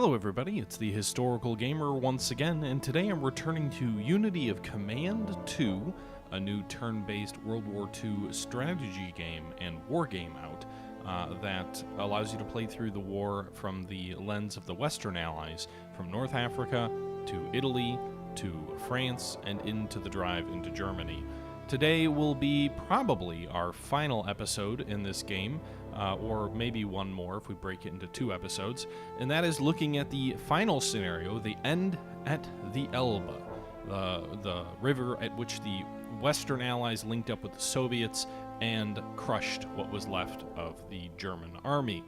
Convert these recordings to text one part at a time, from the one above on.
Hello everybody, it's the Historical Gamer once again, and today I'm returning to Unity of Command 2, a new turn-based World War II strategy game and war game out that allows you to play through the war from the lens of the Western Allies, from North Africa to Italy to France and into the drive into Germany. Today will be probably our final episode in this game, or maybe one more if we break it into 2 episodes, and that is looking at the final scenario, the end at the Elbe, the river at which the Western Allies linked up with the Soviets and crushed what was left of the German army.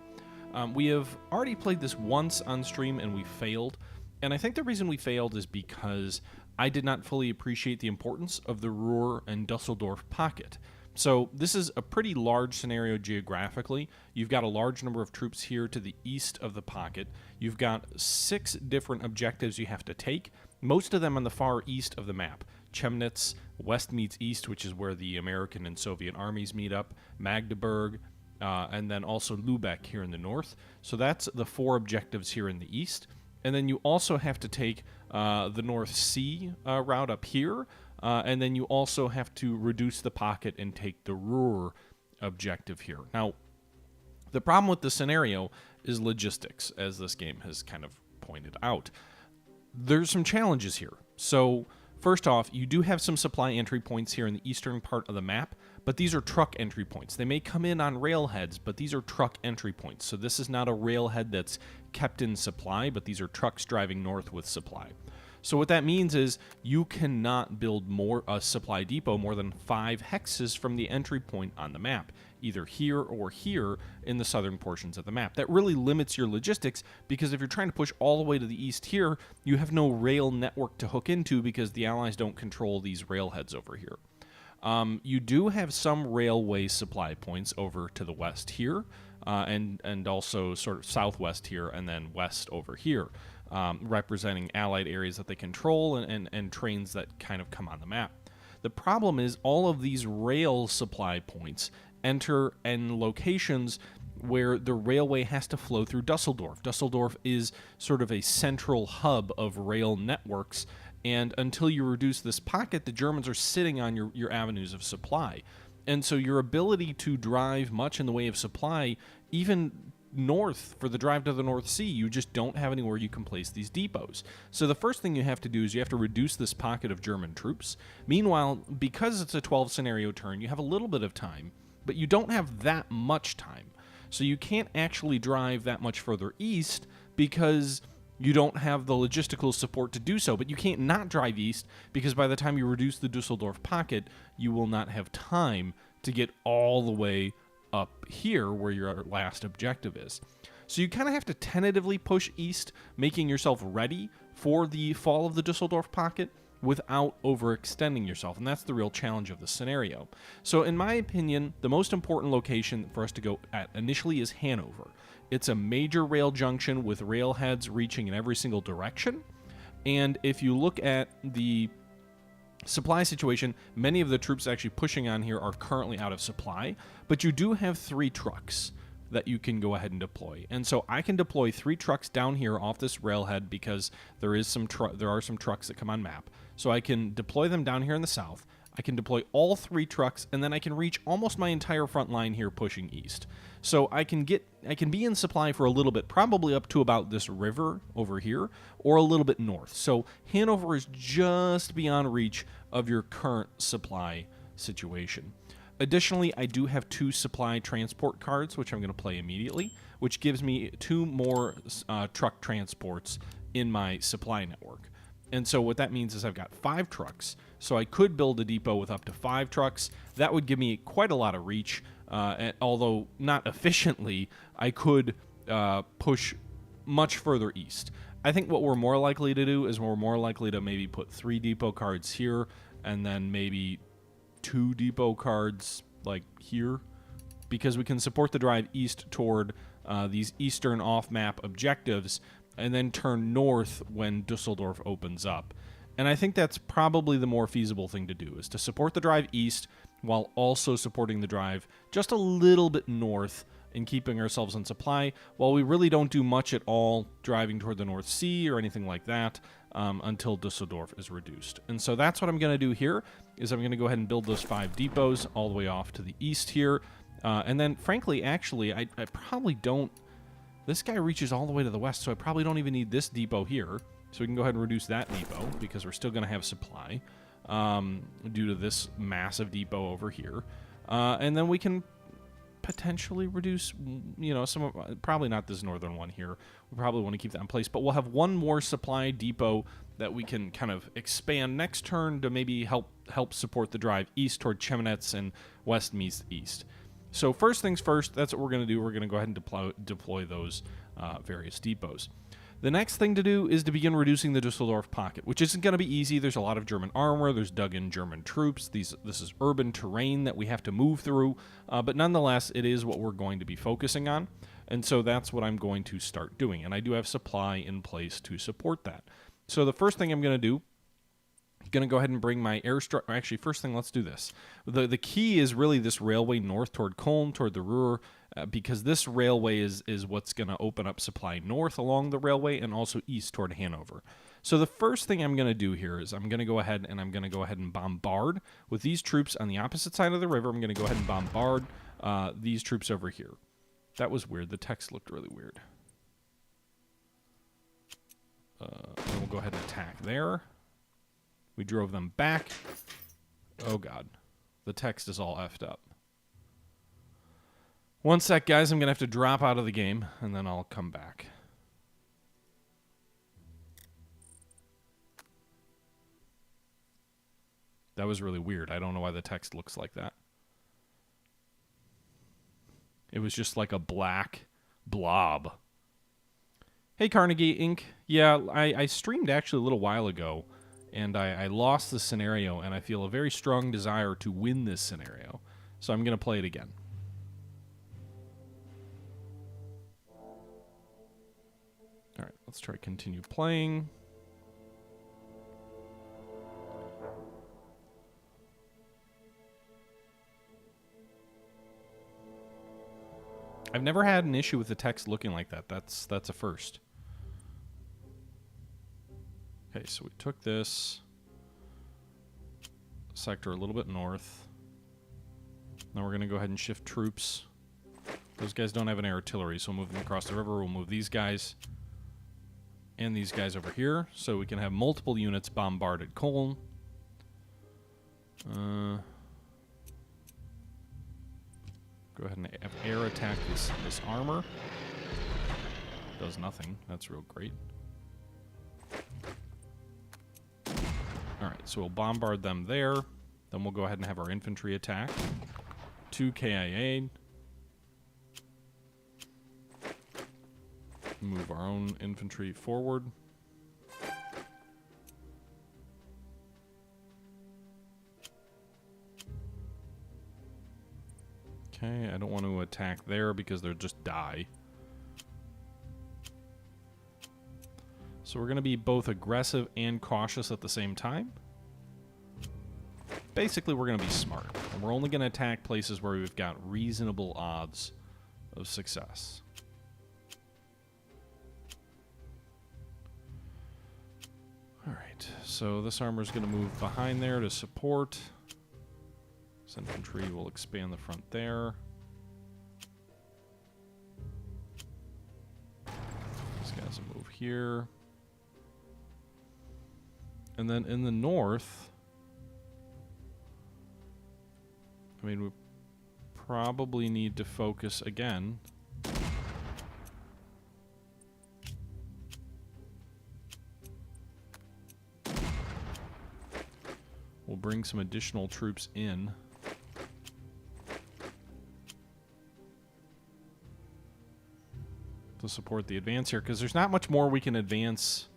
We have already played this once on stream and we failed, and I think the reason we failed is because I did not fully appreciate the importance of the Ruhr and Dusseldorf pocket. So this is a pretty large scenario geographically. You've got a large number of troops here to the east of the pocket. You've got 6 different objectives you have to take, most of them on the far east of the map. Chemnitz, west meets east, which is where the American and Soviet armies meet up, Magdeburg, and then also Lübeck here in the north. So that's the 4 objectives here in the east. And then you also have to take the North Sea route up here, and then you also have to reduce the pocket and take the Ruhr objective here. Now, the problem with the scenario is logistics, as this game has kind of pointed out. There's some challenges here. So, first off, you do have some supply entry points here in the eastern part of the map, but these are truck entry points. They may come in on railheads, but these are truck entry points. So this is not a railhead that's kept in supply, but these are trucks driving north with supply. So what that means is you cannot build a supply depot more than 5 hexes from the entry point on the map, either here or here in the southern portions of the map. That really limits your logistics, because if you're trying to push all the way to the east here, you have no rail network to hook into because the Allies don't control these railheads over here. You do have some railway supply points over to the west here, and also sort of southwest here, and then west over here, representing Allied areas that they control and trains that kind of come on the map. The problem is all of these rail supply points enter in locations where the railway has to flow through Dusseldorf. Dusseldorf is sort of a central hub of rail networks, and until you reduce this pocket, the Germans are sitting on your avenues of supply. And so your ability to drive much in the way of supply, even north for the drive to the North Sea, you just don't have anywhere you can place these depots. So the first thing you have to do is you have to reduce this pocket of German troops. Meanwhile, because it's a 12 scenario turn, you have a little bit of time, but you don't have that much time. So you can't actually drive that much further east because you don't have the logistical support to do so, but you can't not drive east because by the time you reduce the Dusseldorf pocket, you will not have time to get all the way up here where your last objective is. So you kind of have to tentatively push east, making yourself ready for the fall of the Dusseldorf pocket without overextending yourself, and that's the real challenge of the scenario. So in my opinion, the most important location for us to go at initially is Hanover. It's a major rail junction with railheads reaching in every single direction, and if you look at the supply situation, many of the troops actually pushing on here are currently out of supply, but you do have 3 trucks that you can go ahead and deploy. And so I can deploy 3 trucks down here off this railhead because there are some trucks that come on map. So I can deploy them down here in the south. I can deploy all 3 trucks, and then I can reach almost my entire front line here pushing east. So I can be in supply for a little bit, probably up to about this river over here, or a little bit north. So Hanover is just beyond reach of your current supply situation. Additionally, I do have 2 supply transport cards, which I'm going to play immediately, which gives me 2 more truck transports in my supply network. And so what that means is I've got 5 trucks, so I could build a depot with up to 5 trucks. That would give me quite a lot of reach, although not efficiently. I could push much further east. I think what we're more likely to do is we're more likely to maybe put 3 depot cards here, and then maybe 2 depot cards like here, because we can support the drive east toward these eastern off-map objectives, and then turn north when Dusseldorf opens up. And I think that's probably the more feasible thing to do, is to support the drive east while also supporting the drive just a little bit north in keeping ourselves in supply, while we really don't do much at all driving toward the North Sea or anything like that until Dusseldorf is reduced. And so that's what I'm going to do here, is I'm going to go ahead and build those 5 depots all the way off to the east here. And then, frankly, actually, I probably don't... This guy reaches all the way to the west, so I probably don't even need this depot here. So we can go ahead and reduce that depot, because we're still going to have supply due to this massive depot over here. And then we can potentially reduce, you know, some of, probably not this northern one here. We probably want to keep that in place, but we'll have one more supply depot that we can kind of expand next turn to maybe help support the drive east toward Cheminets and west meets east. So first things first, that's what we're going to do. We're going to go ahead and deploy those various depots. The next thing to do is to begin reducing the Dusseldorf pocket, which isn't going to be easy. There's a lot of German armor. There's dug-in German troops. This is urban terrain that we have to move through. But nonetheless, it is what we're going to be focusing on. And so that's what I'm going to start doing. And I do have supply in place to support that. So the first thing I'm going to do, going to go ahead and bring my airstrike. Actually, first thing, let's do this. The key is really this railway north toward Köln, toward the Ruhr, because this railway is what's going to open up supply north along the railway and also east toward Hanover. So the first thing I'm going to do here is I'm going to go ahead and bombard with these troops on the opposite side of the river. I'm going to go ahead and bombard these troops over here. That was weird. The text looked really weird. And we'll go ahead and attack there. We drove them back. Oh, God. The text is all effed up. One sec, guys. I'm going to have to drop out of the game, and then I'll come back. That was really weird. I don't know why the text looks like that. It was just like a black blob. Hey, Carnegie Inc. Yeah, I streamed actually a little while ago, and I lost the scenario, and I feel a very strong desire to win this scenario. So I'm going to play it again. All right, let's try continue playing. I've never had an issue with the text looking like that. That's a first. Okay, so we took this sector a little bit north. Now we're going to go ahead and shift troops. Those guys don't have any artillery, so we'll move them across the river. We'll move these guys and these guys over here, so we can have multiple units bombarded Köln. Go ahead and have air attack this armor. Does nothing. That's real great. Alright, so we'll bombard them there. Then we'll go ahead and have our infantry attack. 2 KIA. Move our own infantry forward. Okay, I don't want to attack there because they'll just die. So we're going to be both aggressive and cautious at the same time. Basically, we're going to be smart. And we're only going to attack places where we've got reasonable odds of success. Alright, so this armor is going to move behind there to support. This infantry will expand the front there. These guys will move here. And then in the north, I mean, we probably need to focus again. We'll bring some additional troops in. To support the advance here, because there's not much more we can advance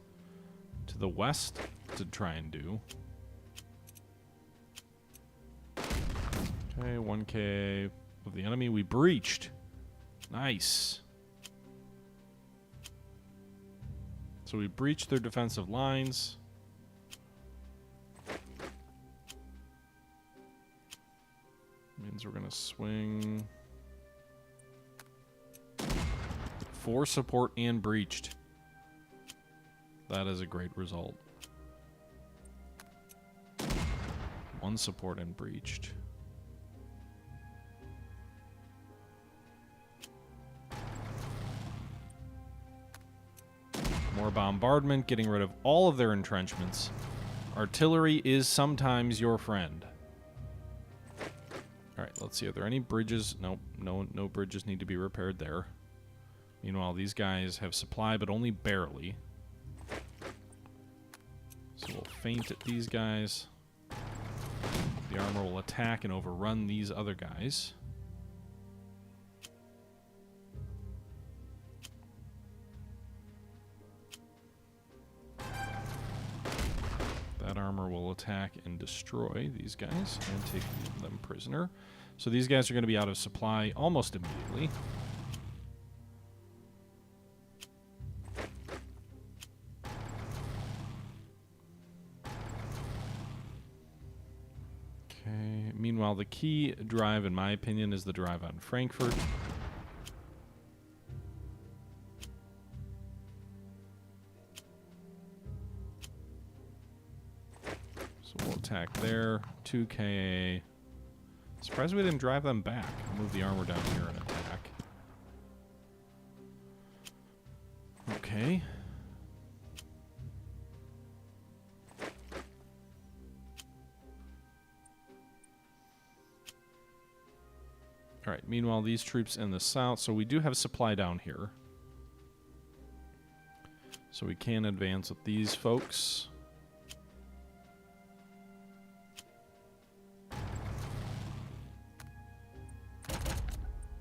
to the west to try and do. Okay, 1K of the enemy. We breached. Nice. So we breached their defensive lines. Means we're going to swing 4 support and breached. That is a great result. 1 support and breached. More bombardment, getting rid of all of their entrenchments. Artillery is sometimes your friend. Alright, let's see. Are there any bridges? Nope. No bridges need to be repaired there. Meanwhile, these guys have supply, but only barely. So we'll feint at these guys. The armor will attack and overrun these other guys. That armor will attack and destroy these guys and take them prisoner. So these guys are going to be out of supply almost immediately. Okay. Meanwhile, the key drive, in my opinion, is the drive on Frankfurt. So we'll attack there. 2K. Surprised we didn't drive them back. I'll move the armor down here and attack. Okay. Alright, meanwhile, these troops in the south. So we do have supply down here. So we can advance with these folks.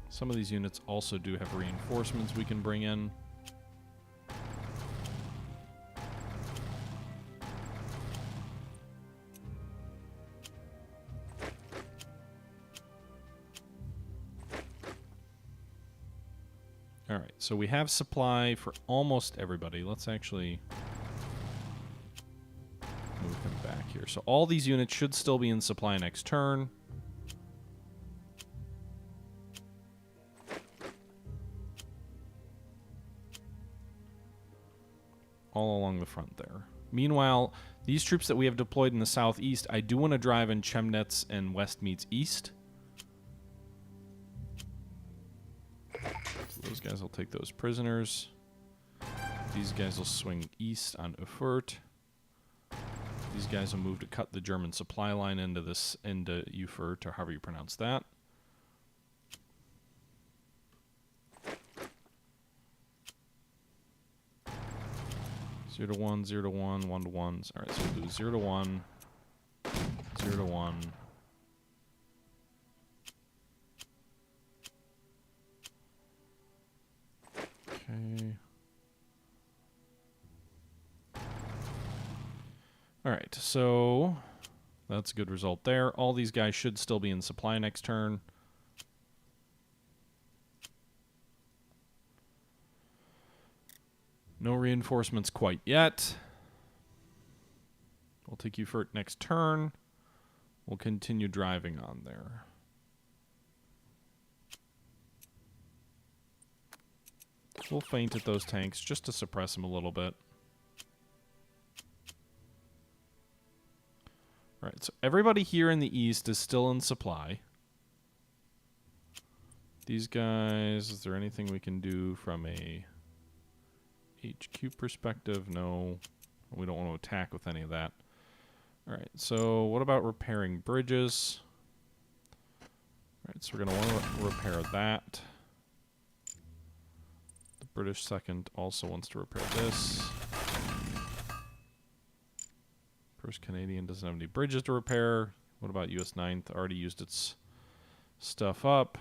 Some of these units also do have reinforcements we can bring in. Alright, so we have supply for almost everybody. Let's actually move him back here. So all these units should still be in supply next turn. All along the front there. Meanwhile, these troops that we have deployed in the southeast, I do want to drive in Chemnitz and West meets East. So those guys will take those prisoners. These guys will swing east on Erfurt. These guys will move to cut the German supply line into Erfurt, or however you pronounce that. Zero to one, 0 to 1, 1 to 1. All right, so we'll do 0 to 1, 0 to 1. Okay. All right, so that's a good result there. All these guys should still be in supply next turn. No reinforcements quite yet. We'll take you for next turn. We'll continue driving on there. We'll feint at those tanks just to suppress them a little bit. Alright, so everybody here in the east is still in supply. These guys, is there anything we can do from a HQ perspective? No. We don't want to attack with any of that. Alright, so what about repairing bridges? Alright, so we're going to want to repair that. The British 2nd also wants to repair this. 1st Canadian doesn't have any bridges to repair. What about US 9th? Already used its stuff up.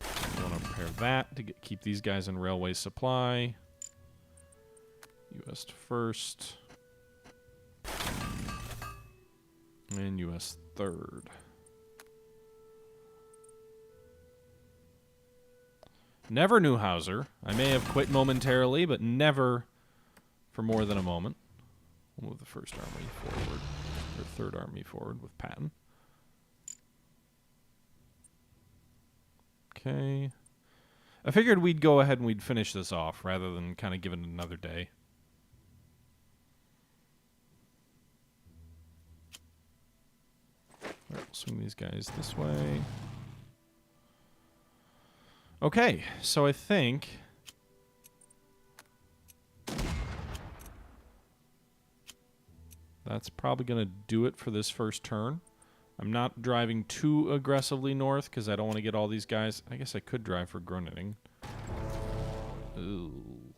We want to repair that to keep these guys in railway supply. US 1st. And US 3rd. Never Neuhauser. I may have quit momentarily, but never for more than a moment. We'll move the 1st Army forward, or 3rd Army forward with Patton. Okay. I figured we'd go ahead and we'd finish this off rather than kind of give it another day. All right, we'll swing these guys this way. Okay, so I think that's probably going to do it for this first turn. I'm not driving too aggressively north because I don't want to get all these guys. I guess I could drive for Groningen. Ooh.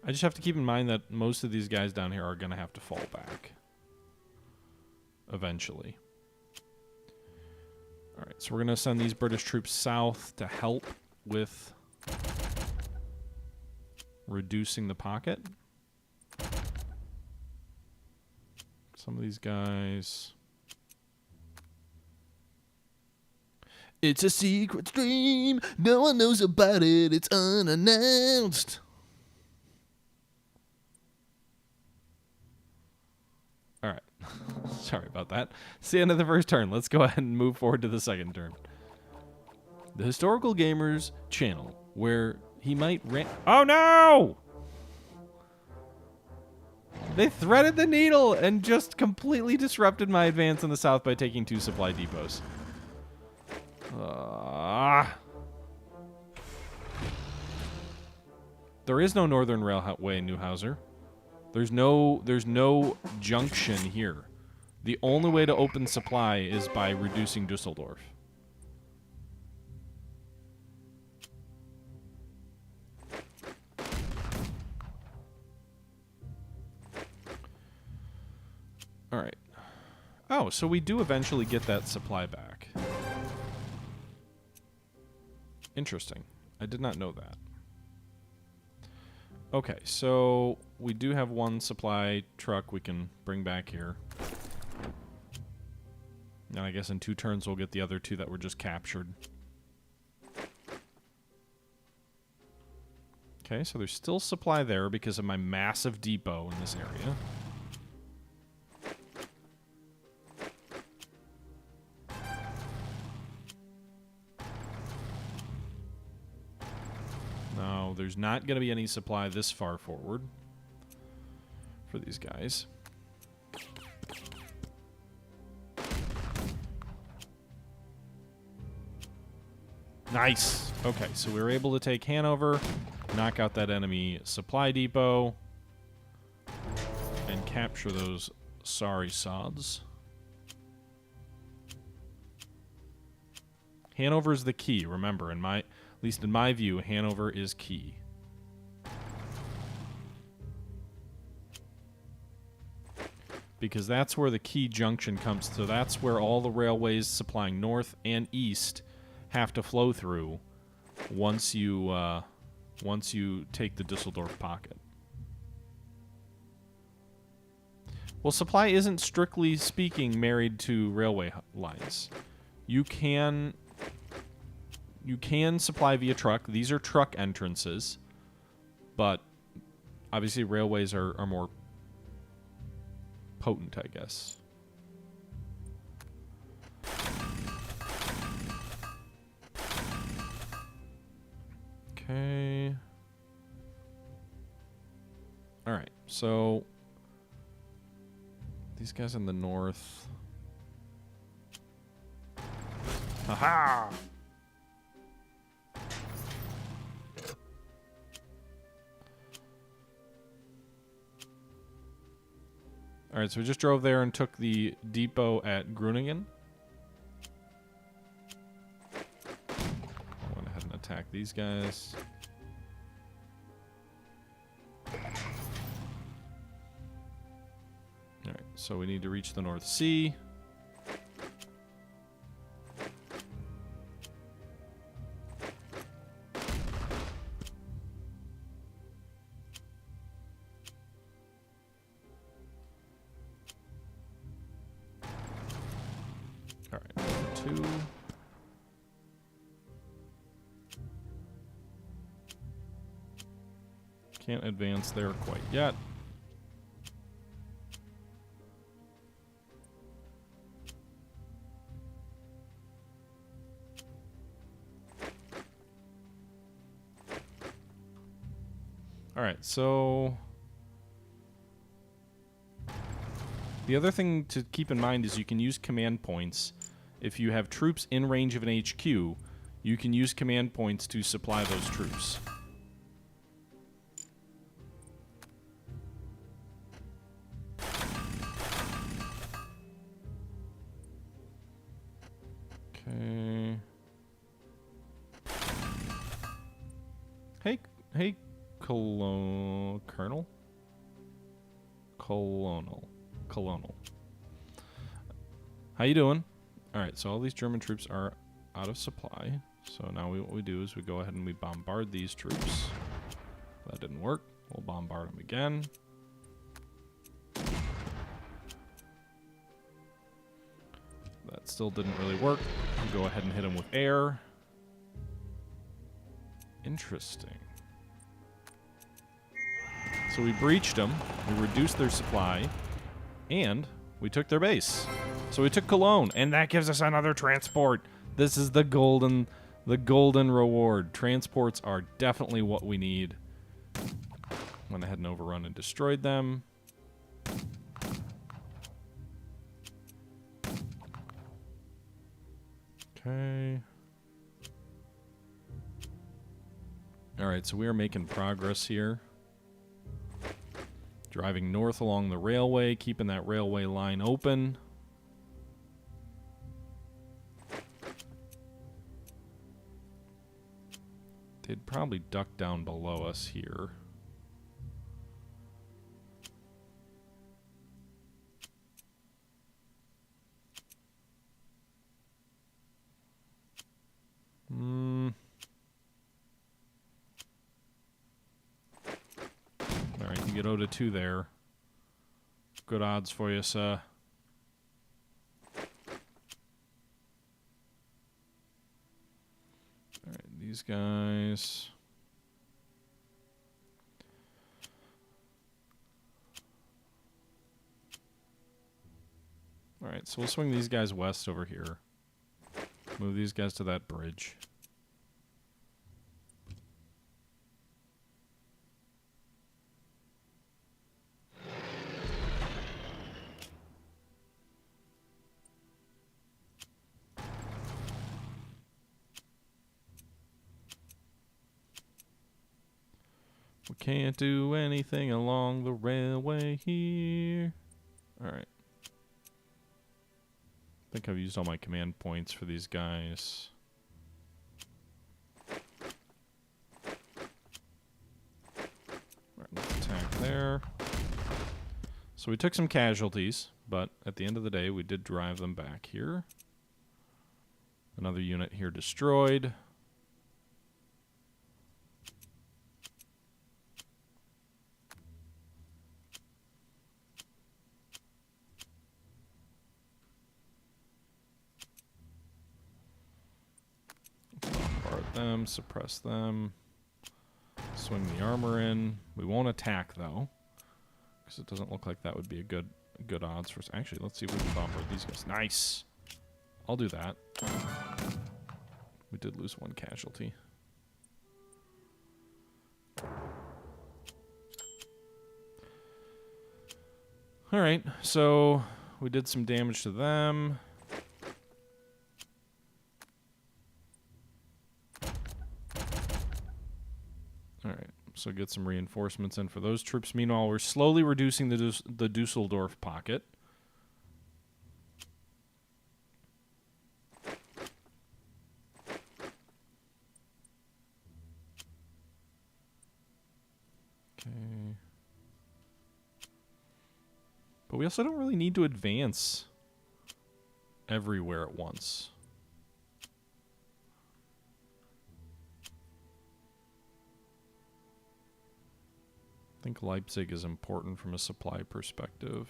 I just have to keep in mind that most of these guys down here are going to have to fall back eventually. All right, so we're going to send these British troops south to help with reducing the pocket. Some of these guys... It's a secret stream. No one knows about it. It's unannounced. All right. Sorry about that. It's the end of the first turn. Let's go ahead and move forward to the second turn. The Historical Gamers channel, where he might Oh no! They threaded the needle and just completely disrupted my advance in the south by taking 2 supply depots. There is no Northern Railway, Neuhauser. There's no junction here. The only way to open supply is by reducing Dusseldorf. All right. Oh, so we do eventually get that supply back. Interesting. I did not know that. Okay, so we do have 1 supply truck we can bring back here. And I guess in 2 turns we'll get the other 2 that were just captured. Okay, so there's still supply there because of my massive depot in this area. No, there's not going to be any supply this far forward for these guys. Nice. Okay, so we were able to take Hanover, knock out that enemy supply depot, and capture those sorry sods. Hanover is the key, remember, at least in my view, Hanover is key. Because that's where the key junction comes. So that's where all the railways supplying north and east have to flow through once you take the Dusseldorf pocket. Well, supply isn't strictly speaking married to railway lines. You can supply via truck. These are truck entrances, but obviously railways are more potent, I guess. Okay. All right, so these guys in the north. Haha! All right, so we just drove there and took the depot at Groningen. I went ahead and attacked these guys. All right, so we need to reach the North Sea. All right, 2. Can't advance there quite yet. Alright, so the other thing to keep in mind is you can use command points. If you have troops in range of an HQ, you can use command points to supply those troops. Okay. Hey, Colonel? Colonel. How you doing? Alright, so all these German troops are out of supply. So now what we do is we go ahead and we bombard these troops. That didn't work. We'll bombard them again. That still didn't really work. We'll go ahead and hit them with air. Interesting. So we breached them, we reduced their supply, and we took their base. So we took Cologne, and that gives us another transport. This is the golden reward. Transports are definitely what we need. Went ahead and overrun and destroyed them. Okay. Alright, so we are making progress here. Driving north along the railway, keeping that railway line open. They'd probably duck down below us here. Alright, you get 0-2 there. Good odds for you, sir. Alright, these guys. Alright, so we'll swing these guys west over here. Move these guys to that bridge. We can't do anything along the railway here. Alright. I think I've used all my command points for these guys. Alright, let's attack there. So we took some casualties, but at the end of the day, we did drive them back here. Another unit here destroyed. Them, suppress them, swing the armor in. We won't attack though, because it doesn't look like that would be a good odds for us. Actually, let's see if we can bombard these guys. Nice. I'll do that. We did lose one casualty. All right, so we did some damage to them. Alright, so get some reinforcements in for those troops. Meanwhile, we're slowly reducing the Dusseldorf pocket. Okay. But we also don't really need to advance everywhere at once. I think Leipzig is important from a supply perspective.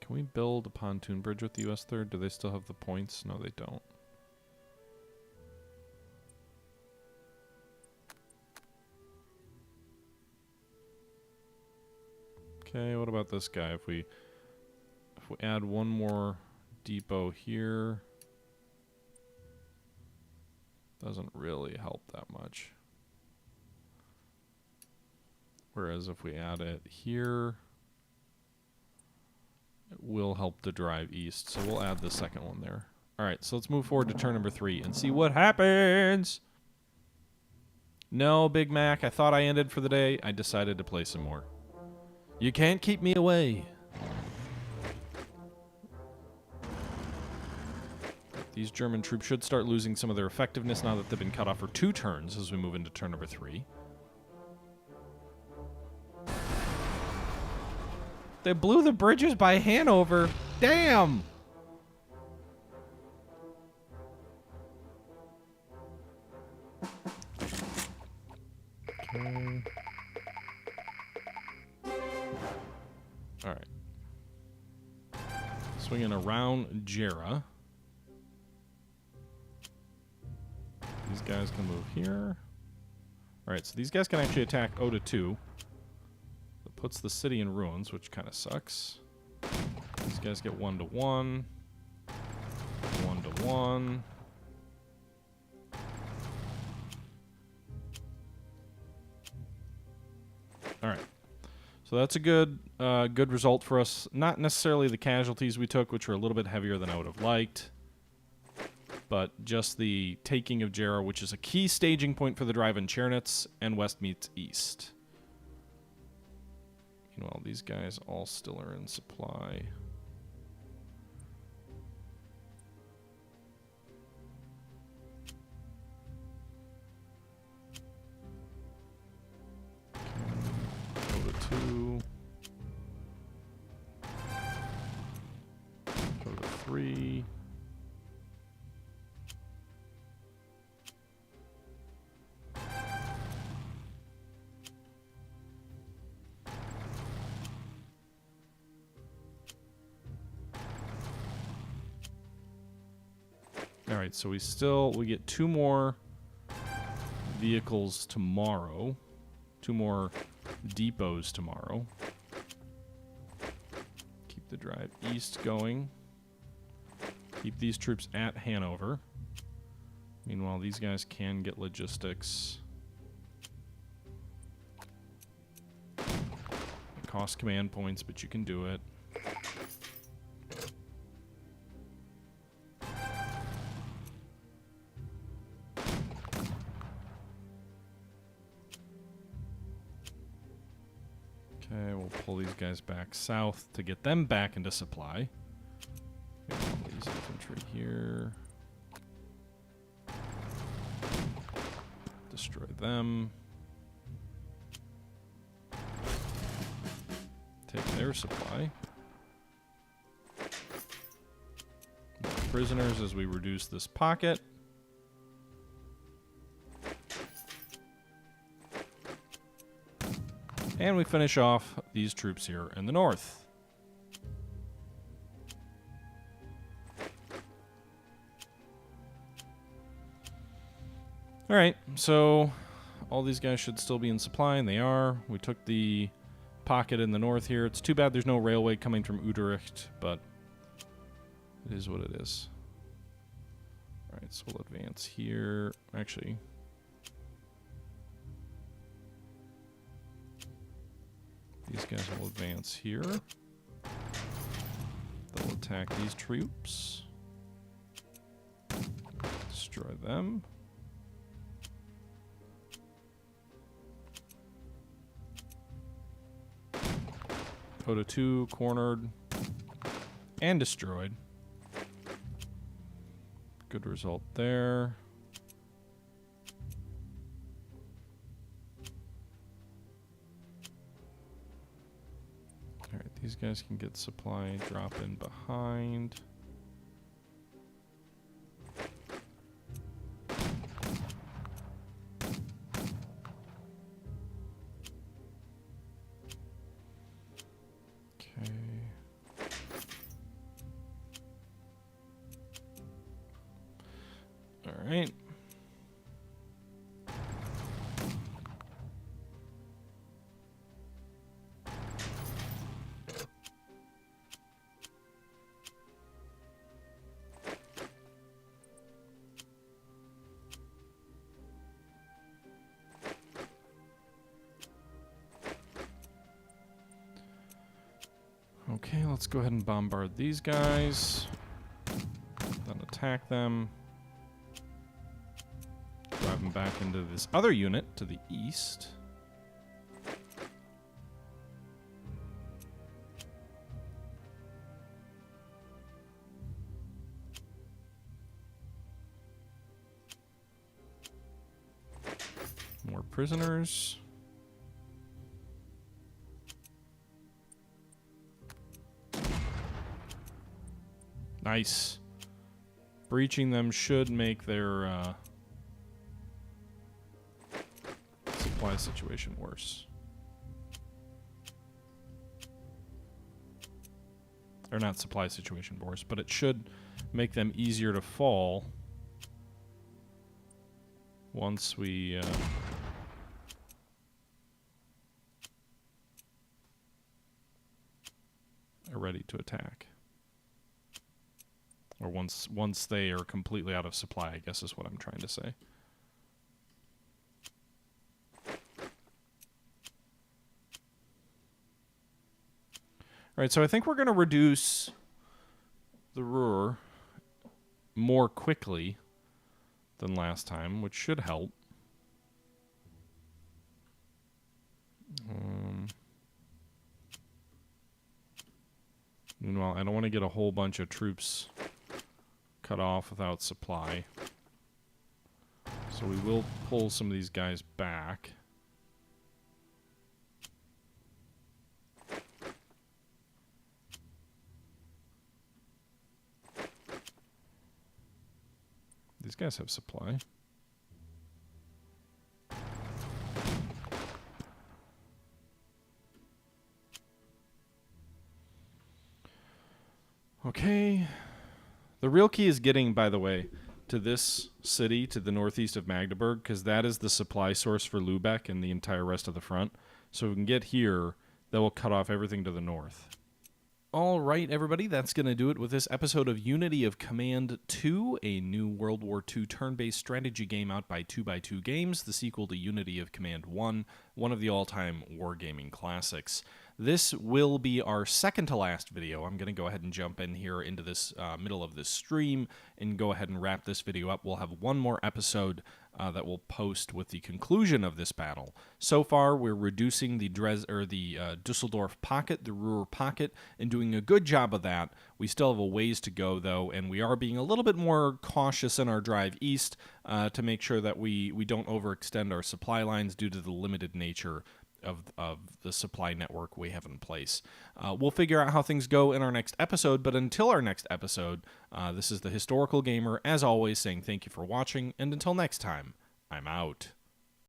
Can we build a pontoon bridge with the US 3rd? Do they still have the points? No, they don't. Okay, what about this guy? If we add one more depot here, Doesn't really help that much. Whereas if we add it here, it will help to drive east. So we'll add the second one there. All right, so let's move forward to turn number 3 and see what happens. No, Big Mac, I thought I ended for the day. I decided to play some more. You can't keep me away. These German troops should start losing some of their effectiveness now that they've been cut off for 2 turns as we move into turn number 3. They blew the bridges by Hanover. Damn! Okay. All right. Swinging around Jera. These guys can move here. All right, so these guys can actually attack Oda 2. That puts the city in ruins, which kind of sucks. These guys get 1-1. 1-1. All right. So that's a good result for us. Not necessarily the casualties we took, which were a little bit heavier than I would have liked, but just the taking of Jera, which is a key staging point for the drive in Chernitz, and west meets east. Meanwhile, these guys all still are in supply. Go to 2. Go to 3. All right, so we get 2 more vehicles tomorrow. 2 more depots tomorrow. Keep the drive east going. Keep these troops at Hanover. Meanwhile, these guys can get logistics. It costs command points, but you can do it. Okay, we'll pull these guys back south to get them back into supply. Get all these infantry here. Destroy them. Take their supply. More prisoners as we reduce this pocket. And we finish off these troops here in the north. All right, so all these guys should still be in supply, and they are. We took the pocket in the north here. It's too bad there's no railway coming from Utrecht, but it is what it is. All right, so we'll advance here. Actually, these guys will advance here. They'll attack these troops. Destroy them. Oda 2 cornered and destroyed. Good result there. Alright, these guys can get supply, drop in behind. Alright. let's go ahead and bombard these guys. Then attack them. Drive them back into this other unit to the east. More prisoners. Nice. Breaching them should make their supply situation worse. Or not supply situation worse, but it should make them easier to fall once we are ready to attack. Or once they are completely out of supply, I guess is what I'm trying to say. Alright, so I think we're going to reduce the Ruhr more quickly than last time, which should help. Meanwhile, I don't want to get a whole bunch of troops cut off without supply. So we will pull some of these guys back. These guys have supply. Okay. The real key is getting, by the way, to this city, to the northeast of Magdeburg, because that is the supply source for Lübeck and the entire rest of the front. So if we can get here, that will cut off everything to the north. All right, everybody, that's going to do it with this episode of Unity of Command 2, a new World War II turn-based strategy game out by 2x2 Games, the sequel to Unity of Command 1, one of the all-time wargaming classics. This will be our second-to-last video. I'm going to go ahead and jump in here into this middle of this stream and go ahead and wrap this video up. We'll have one more episode that we'll post with the conclusion of this battle. So far, we're reducing the Dusseldorf pocket, the Ruhr pocket, and doing a good job of that. We still have a ways to go, though, and we are being a little bit more cautious in our drive east to make sure that we don't overextend our supply lines due to the limited nature of the supply network we have in place. We'll figure out how things go in our next episode, but until our next episode, this is the Historical Gamer, as always, saying thank you for watching, and until next time, I'm out.